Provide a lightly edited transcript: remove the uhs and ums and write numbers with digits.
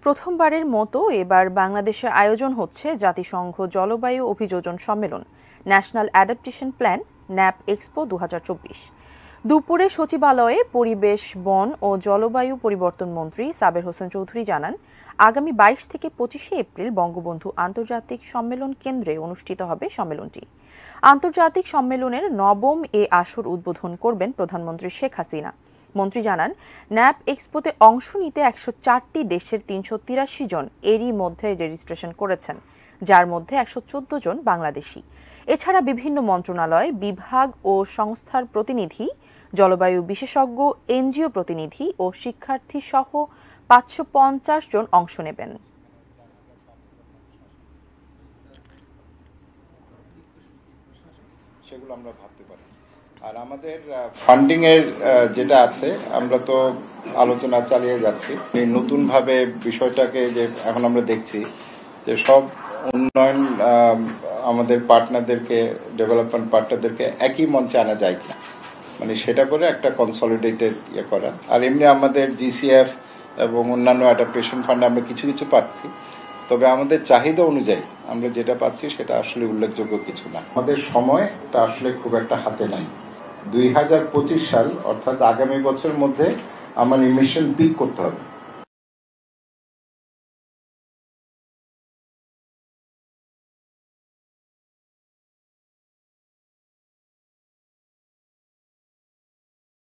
প্রথমবারের মতো এবার বাংলাদেশে আয়োজন হচ্ছে জাতিসংঘ জলবায়ু অভিযোজন সম্মেলন national adaptation plan nap expo 2024। দুপুরে সচিবালয়ে পরিবেশ, বন ও জলবায়ু পরিবর্তন মন্ত্রী সাবের হোসেন চৌধুরী জানান, আগামী 22 থেকে 25 এপ্রিল বঙ্গবন্ধু আন্তর্জাতিক সম্মেলন কেন্দ্রে অনুষ্ঠিত হবে সম্মেলনটি। আন্তর্জাতিক সম্মেলনের নবম এ আসর উদ্বোধন করবেন প্রধানমন্ত্রী শেখ হাসিনা। মন্ত্রী জানান, ন্যাপ এক্সপোতে অংশ নিতে 104টি দেশের 383 জন এরই মধ্যে রেজিস্ট্রেশন করেছেন, যার মধ্যে 114 জন বাংলাদেশি। এছাড়া বিভিন্ন মন্ত্রণালয়, বিভাগ ও সংস্থার প্রতিনিধি, জলবায়ু বিশেষজ্ঞ, এনজিও প্রতিনিধি ও শিক্ষার্থী সহ 550 জন অংশ নেবেন। সেগুলো আমরা ভাবতে পারি। আর আমাদের ফান্ডিং এর যেটা আছে, আমরা তো আলোচনা চালিয়ে যাচ্ছি। নতুন ভাবে বিষয়টাকে যে এখন আমরা দেখছি যে সব উন্নয়ন আমাদের পার্টনারদেরকে, ডেভেলপমেন্ট পার্টনারদেরকে একই মঞ্চে আনা যায় কিনা, মানে সেটা করে একটা কনসলিডেটেড ইয়ে করা। আর এমনি আমাদের জিসিএফ এবং অন্যান্য অ্যাডাপ্টেশন ফান্ডে আমরা কিছু কিছু পাচ্ছি, তবে আমাদের চাহিদা অনুযায়ী আমরা যেটা পাচ্ছি সেটা আসলে উল্লেখযোগ্য কিছু না। আমাদের সময়টা আসলে খুব একটা হাতে নাই। 2025 সাল অর্থাৎ আগামী বছরের মধ্যে আমার ইমিশন পিক করতে হবে।